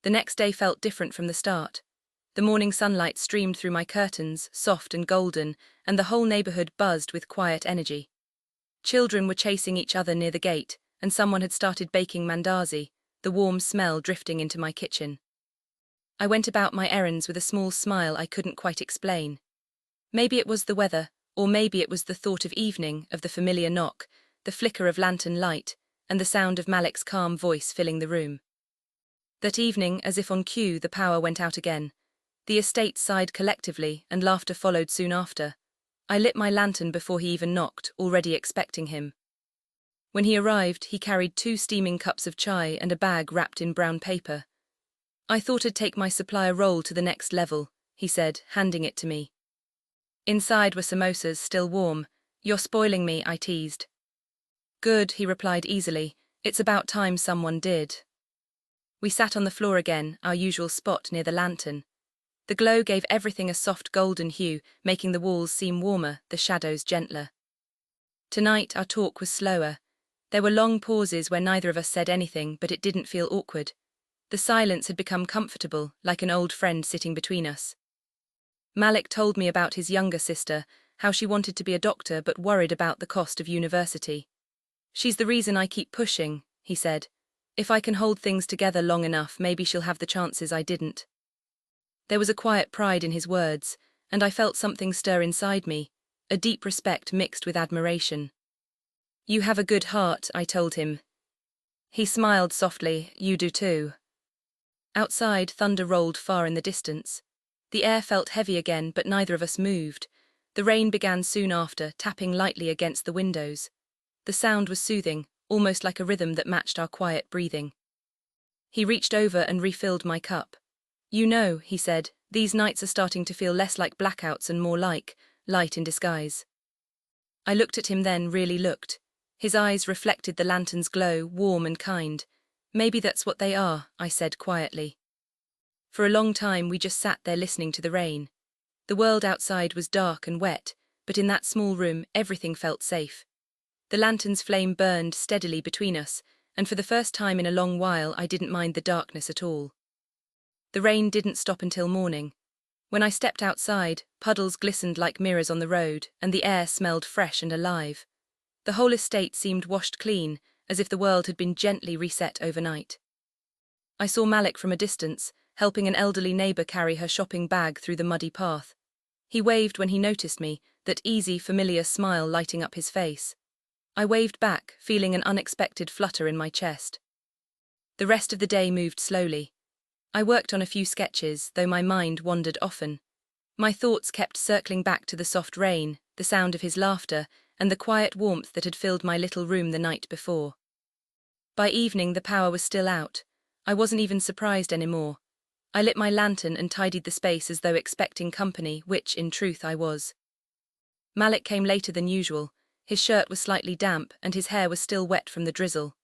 The next day felt different from the start. The morning sunlight streamed through my curtains, soft and golden, and the whole neighborhood buzzed with quiet energy. Children were chasing each other near the gate, and someone had started baking mandazi, the warm smell drifting into my kitchen. I went about my errands with a small smile I couldn't quite explain. Maybe it was the weather, or maybe it was the thought of evening, of the familiar knock, the flicker of lantern light, and the sound of Malik's calm voice filling the room. That evening, as if on cue, the power went out again. The estate sighed collectively, and laughter followed soon after. I lit my lantern before he even knocked, already expecting him. When he arrived, he carried 2 steaming cups of chai and a bag wrapped in brown paper. "I thought I'd take my supplier role to the next level," he said, handing it to me. Inside were samosas, still warm. "You're spoiling me," I teased. "Good," he replied easily. "It's about time someone did." We sat on the floor again, our usual spot near the lantern. The glow gave everything a soft golden hue, making the walls seem warmer, the shadows gentler. Tonight our talk was slower. There were long pauses where neither of us said anything, but it didn't feel awkward. The silence had become comfortable, like an old friend sitting between us. Malik told me about his younger sister, how she wanted to be a doctor but worried about the cost of university. "She's the reason I keep pushing," he said. "If I can hold things together long enough, maybe she'll have the chances I didn't." There was a quiet pride in his words, and I felt something stir inside me, a deep respect mixed with admiration. "You have a good heart," I told him. He smiled softly. "You do too." Outside, thunder rolled far in the distance. The air felt heavy again, but neither of us moved. The rain began soon after, tapping lightly against the windows. The sound was soothing, almost like a rhythm that matched our quiet breathing. He reached over and refilled my cup. "You know," he said, "these nights are starting to feel less like blackouts and more like light in disguise." I looked at him then, really looked. His eyes reflected the lantern's glow, warm and kind. "Maybe that's what they are," I said quietly. For a long time we just sat there listening to the rain. The world outside was dark and wet, but in that small room everything felt safe. The lantern's flame burned steadily between us, and for the first time in a long while I didn't mind the darkness at all. The rain didn't stop until morning. When I stepped outside, puddles glistened like mirrors on the road, and the air smelled fresh and alive. The whole estate seemed washed clean, as if the world had been gently reset overnight. I saw Malik from a distance, helping an elderly neighbor carry her shopping bag through the muddy path. He waved when he noticed me, that easy, familiar smile lighting up his face. I waved back, feeling an unexpected flutter in my chest. The rest of the day moved slowly. I worked on a few sketches, though my mind wandered often. My thoughts kept circling back to the soft rain, the sound of his laughter, and the quiet warmth that had filled my little room the night before. By evening the power was still out. I wasn't even surprised anymore. I lit my lantern and tidied the space as though expecting company, which, in truth, I was. Malik came later than usual. His shirt was slightly damp, and his hair was still wet from the drizzle.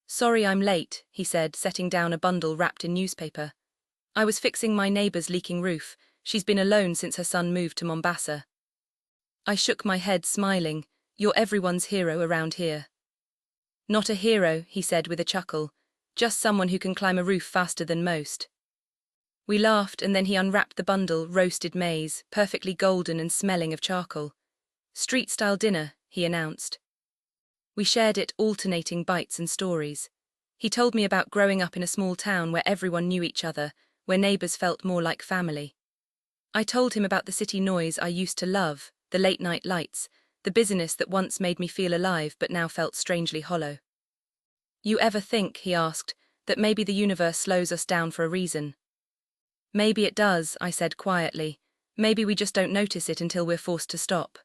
"Sorry I'm late," he said, setting down a bundle wrapped in newspaper. "I was fixing my neighbor's leaking roof. She's been alone since her son moved to Mombasa." I shook my head, smiling. "You're everyone's hero around here." "Not a hero," he said with a chuckle. "Just someone who can climb a roof faster than most." We laughed, and then he unwrapped the bundle, roasted maize, perfectly golden and smelling of charcoal. "Street-style dinner," he announced. We shared it, alternating bites and stories. He told me about growing up in a small town where everyone knew each other, where neighbors felt more like family. I told him about the city noise I used to love, the late-night lights, the busyness that once made me feel alive but now felt strangely hollow. "You ever think," he asked, "that maybe the universe slows us down for a reason?" "Maybe it does," I said quietly. "Maybe we just don't notice it until we're forced to stop."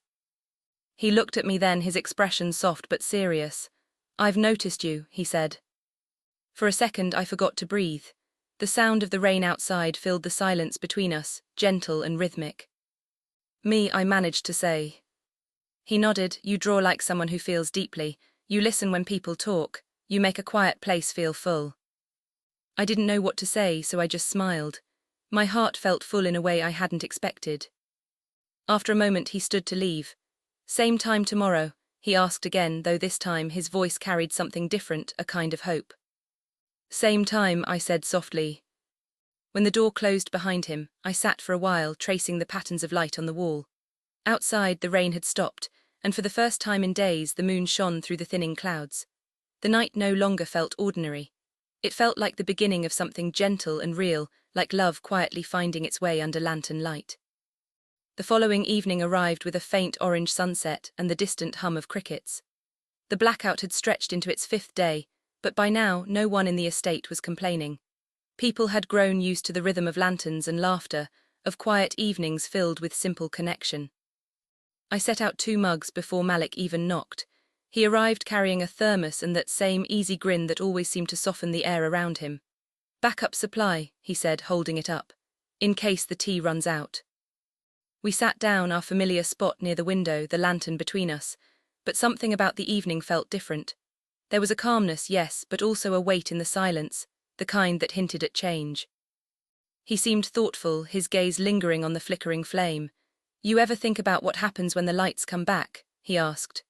He looked at me then, his expression soft but serious. "I've noticed you," he said. For a second I forgot to breathe. The sound of the rain outside filled the silence between us, gentle and rhythmic. "Me," I managed to say. He nodded. "You draw like someone who feels deeply. You listen when people talk. You make a quiet place feel full." I didn't know what to say, so I just smiled. My heart felt full in a way I hadn't expected. After a moment he stood to leave. "Same time tomorrow?" he asked again, though this time his voice carried something different, a kind of hope. "Same time," I said softly. When the door closed behind him, I sat for a while tracing the patterns of light on the wall. Outside, the rain had stopped, and for the first time in days the moon shone through the thinning clouds. The night no longer felt ordinary. It felt like the beginning of something gentle and real, like love quietly finding its way under lantern light. The following evening arrived with a faint orange sunset and the distant hum of crickets. The blackout had stretched into its 5th day, but by now no one in the estate was complaining. People had grown used to the rhythm of lanterns and laughter, of quiet evenings filled with simple connection. I set out 2 mugs before Malik even knocked. He arrived carrying a thermos and that same easy grin that always seemed to soften the air around him. "Backup supply," he said, holding it up, "in case the tea runs out." We sat down, our familiar spot near the window, the lantern between us, but something about the evening felt different. There was a calmness, yes, but also a weight in the silence, the kind that hinted at change. He seemed thoughtful, his gaze lingering on the flickering flame. "You ever think about what happens when the lights come back?" he asked.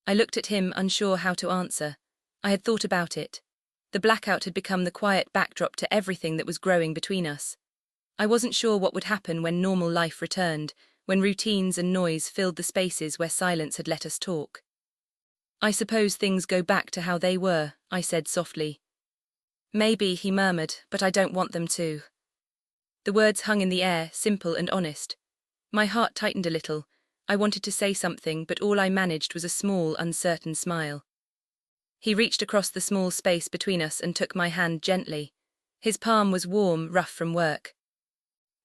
I looked at him, unsure how to answer. I had thought about it. The blackout had become the quiet backdrop to everything that was growing between us. I wasn't sure what would happen when normal life returned, when routines and noise filled the spaces where silence had let us talk. "I suppose things go back to how they were," I said softly. "Maybe," he murmured, "but I don't want them to." The words hung in the air, simple and honest. My heart tightened a little. I wanted to say something, but all I managed was a small, uncertain smile. He reached across the small space between us and took my hand gently. His palm was warm, rough from work.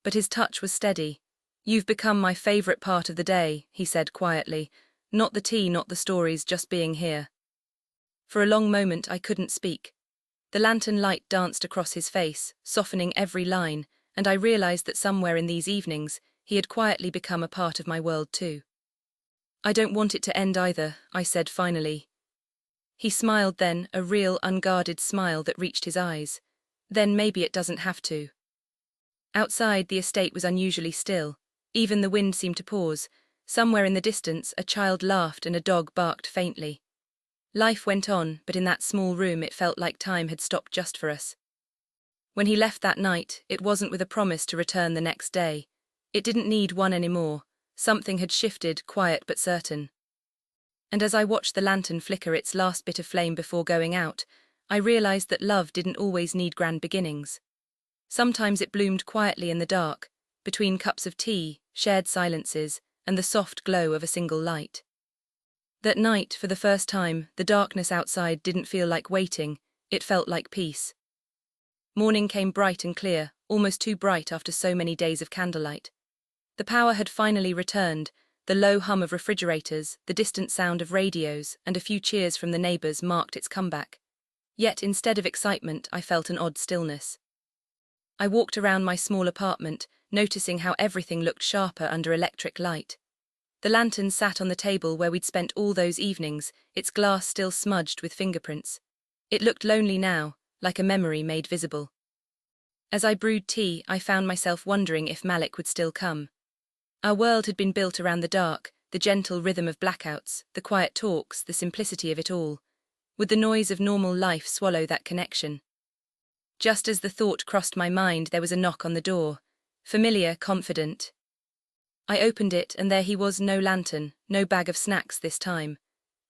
But his touch was steady. "You've become my favorite part of the day," he said quietly. "Not the tea, not the stories, just being here." For a long moment I couldn't speak. The lantern light danced across his face, softening every line, and I realized that somewhere in these evenings, he had quietly become a part of my world too. "I don't want it to end either," I said finally. He smiled then, a real, unguarded smile that reached his eyes. "Then maybe it doesn't have to." Outside, the estate was unusually still. Even the wind seemed to pause. Somewhere in the distance, a child laughed and a dog barked faintly. Life went on, but in that small room it felt like time had stopped just for us. When he left that night, it wasn't with a promise to return the next day. It didn't need one anymore. Something had shifted, quiet but certain. And as I watched the lantern flicker its last bit of flame before going out, I realized that love didn't always need grand beginnings. Sometimes it bloomed quietly in the dark, between cups of tea, shared silences, and the soft glow of a single light. That night, for the first time, the darkness outside didn't feel like waiting, it felt like peace. Morning came bright and clear, almost too bright after so many days of candlelight. The power had finally returned, the low hum of refrigerators, the distant sound of radios, and a few cheers from the neighbors marked its comeback. Yet instead of excitement, I felt an odd stillness. I walked around my small apartment, noticing how everything looked sharper under electric light. The lantern sat on the table where we'd spent all those evenings, its glass still smudged with fingerprints. It looked lonely now, like a memory made visible. As I brewed tea, I found myself wondering if Malik would still come. Our world had been built around the dark, the gentle rhythm of blackouts, the quiet talks, the simplicity of it all. Would the noise of normal life swallow that connection? Just as the thought crossed my mind, there was a knock on the door. Familiar, confident. I opened it, and there he was, no lantern, no bag of snacks this time.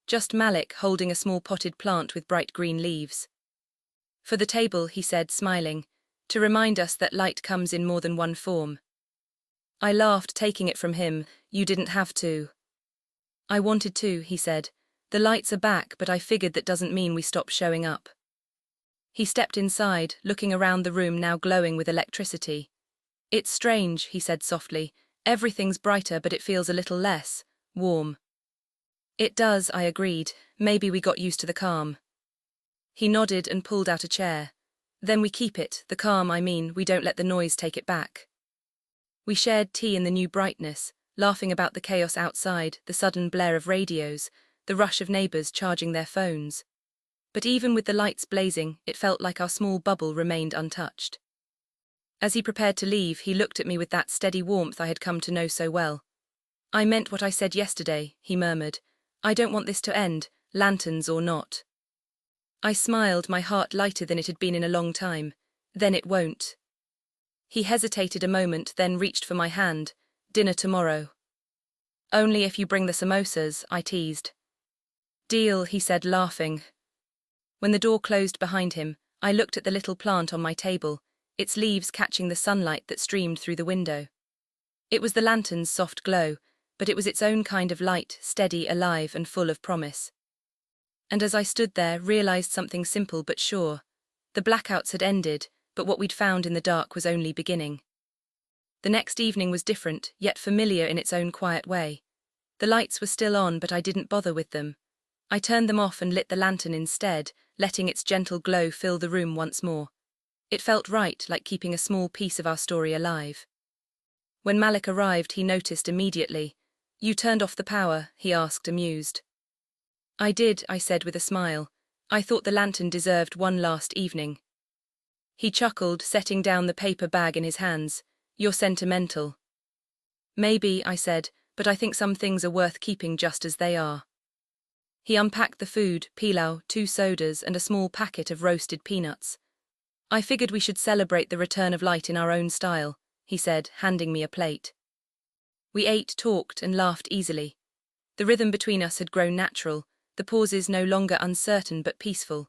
Just Malik holding a small potted plant with bright green leaves. "For the table," he said, smiling, "to remind us that light comes in more than one form." I laughed, taking it from him. "You didn't have to." "I wanted to," he said. "The lights are back, but I figured that doesn't mean we stop showing up." He stepped inside, looking around the room now glowing with electricity. "It's strange," he said softly. "Everything's brighter, but it feels a little less warm." "It does," I agreed. "Maybe we got used to the calm." He nodded and pulled out a chair. "Then we keep it, the calm, I mean, we don't let the noise take it back." We shared tea in the new brightness, laughing about the chaos outside, the sudden blare of radios, the rush of neighbors charging their phones. But even with the lights blazing, it felt like our small bubble remained untouched. As he prepared to leave, he looked at me with that steady warmth I had come to know so well. "I meant what I said yesterday," he murmured. "I don't want this to end, lanterns or not." I smiled, my heart lighter than it had been in a long time. "Then it won't." He hesitated a moment, then reached for my hand. Dinner tomorrow. Only if you bring the samosas, I teased. Deal, he said, laughing. When the door closed behind him, I looked at the little plant on my table, its leaves catching the sunlight that streamed through the window. It was the lantern's soft glow, but it was its own kind of light, steady, alive, and full of promise. And as I stood there, realized something simple but sure. The blackouts had ended, but what we'd found in the dark was only beginning. The next evening was different, yet familiar in its own quiet way. The lights were still on, but I didn't bother with them. I turned them off and lit the lantern instead, letting its gentle glow fill the room once more. It felt right, like keeping a small piece of our story alive. When Malik arrived, he noticed immediately. You turned off the power, he asked, amused. I did, I said with a smile. I thought the lantern deserved one last evening. He chuckled, setting down the paper bag in his hands. You're sentimental. Maybe, I said, but I think some things are worth keeping just as they are. He unpacked the food, pilau, 2 sodas, and a small packet of roasted peanuts. I figured we should celebrate the return of light in our own style, he said, handing me a plate. We ate, talked, and laughed easily. The rhythm between us had grown natural, the pauses no longer uncertain but peaceful.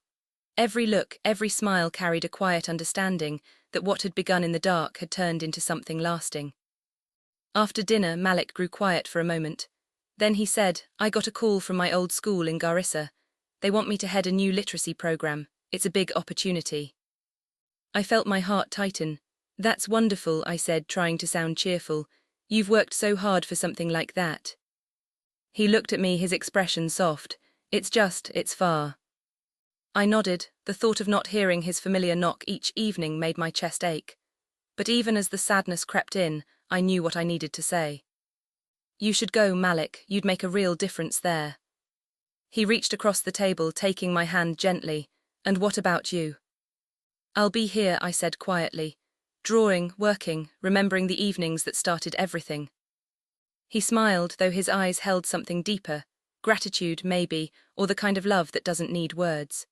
Every look, every smile carried a quiet understanding that what had begun in the dark had turned into something lasting. After dinner, Malik grew quiet for a moment. Then he said, I got a call from my old school in Garissa. They want me to head a new literacy program. It's a big opportunity. I felt my heart tighten. That's wonderful, I said, trying to sound cheerful. You've worked so hard for something like that. He looked at me, his expression soft. It's far. I nodded. The thought of not hearing his familiar knock each evening made my chest ache. But even as the sadness crept in, I knew what I needed to say. You should go, Malik, you'd make a real difference there. He reached across the table, taking my hand gently. And what about you? I'll be here, I said quietly. Drawing, working, remembering the evenings that started everything. He smiled, though his eyes held something deeper. Gratitude, maybe, or the kind of love that doesn't need words.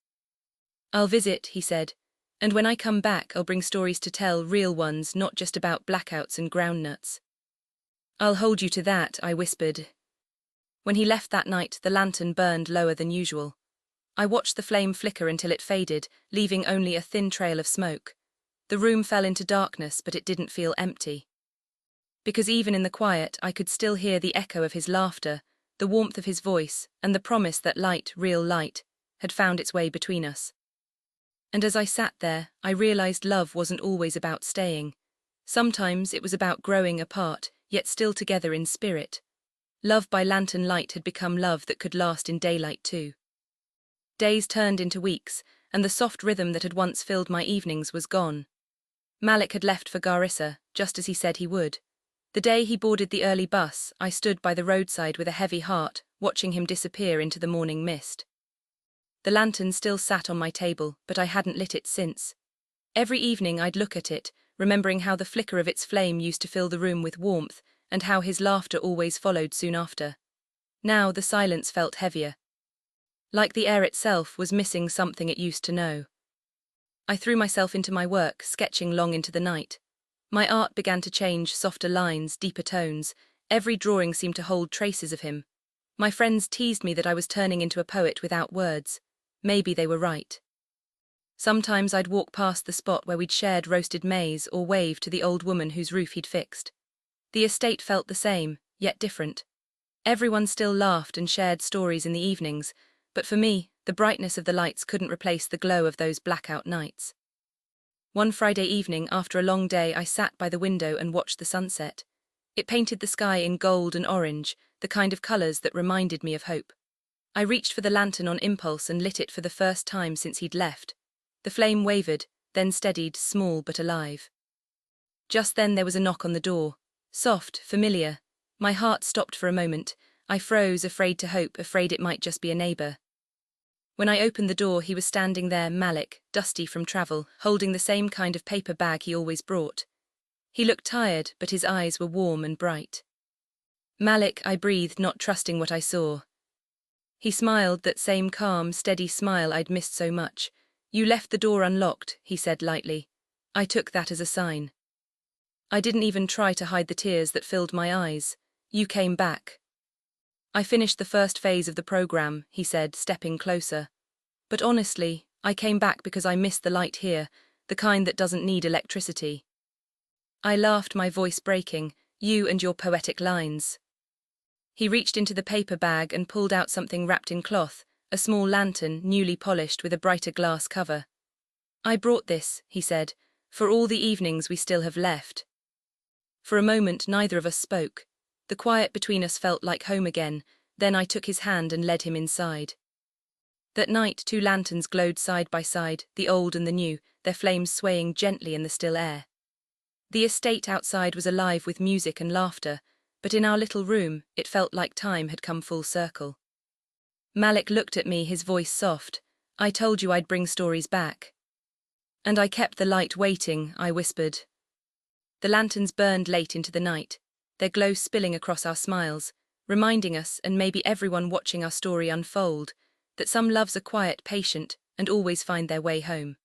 I'll visit, he said. And when I come back, I'll bring stories to tell, real ones, not just about blackouts and groundnuts. I'll hold you to that, I whispered. When he left that night, the lantern burned lower than usual. I watched the flame flicker until it faded, leaving only a thin trail of smoke. The room fell into darkness, but it didn't feel empty. Because even in the quiet, I could still hear the echo of his laughter, the warmth of his voice, and the promise that light, real light, had found its way between us. And as I sat there, I realized love wasn't always about staying. Sometimes it was about growing apart, yet still together in spirit. Love by lantern light had become love that could last in daylight too. Days turned into weeks, and the soft rhythm that had once filled my evenings was gone. Malik had left for Garissa, just as he said he would. The day he boarded the early bus, I stood by the roadside with a heavy heart, watching him disappear into the morning mist. The lantern still sat on my table, but I hadn't lit it since. Every evening I'd look at it, remembering how the flicker of its flame used to fill the room with warmth, and how his laughter always followed soon after. Now the silence felt heavier. Like the air itself was missing something it used to know. I threw myself into my work, sketching long into the night. My art began to change, softer lines, deeper tones. Every drawing seemed to hold traces of him. My friends teased me that I was turning into a poet without words. Maybe they were right. Sometimes I'd walk past the spot where we'd shared roasted maize or wave to the old woman whose roof he'd fixed. The estate felt the same, yet different. Everyone still laughed and shared stories in the evenings, but for me, the brightness of the lights couldn't replace the glow of those blackout nights. One Friday evening, after a long day, I sat by the window and watched the sunset. It painted the sky in gold and orange, the kind of colors that reminded me of hope. I reached for the lantern on impulse and lit it for the first time since he'd left. The flame wavered, then steadied, small but alive. Just then there was a knock on the door. Soft, familiar. My heart stopped for a moment. I froze, afraid to hope, afraid it might just be a neighbor. When I opened the door, he was standing there, Malik, dusty from travel, holding the same kind of paper bag he always brought. He looked tired, but his eyes were warm and bright. Malik, I breathed, not trusting what I saw. He smiled, that same calm, steady smile I'd missed so much. You left the door unlocked, he said lightly. I took that as a sign. I didn't even try to hide the tears that filled my eyes. You came back. I finished the first phase of the program, he said, stepping closer. But honestly, I came back because I missed the light here, the kind that doesn't need electricity. I laughed, my voice breaking. You and your poetic lines. He reached into the paper bag and pulled out something wrapped in cloth, a small lantern, newly polished with a brighter glass cover. I brought this, he said, for all the evenings we still have left. For a moment neither of us spoke. The quiet between us felt like home again, then I took his hand and led him inside. That night 2 lanterns glowed side by side, the old and the new, their flames swaying gently in the still air. The estate outside was alive with music and laughter, but in our little room it felt like time had come full circle. Malik looked at me, his voice soft. I told you I'd bring stories back. And I kept the light waiting, I whispered. The lanterns burned late into the night, their glow spilling across our smiles, reminding us, and maybe everyone watching our story unfold, that some loves are quiet, patient, and always find their way home.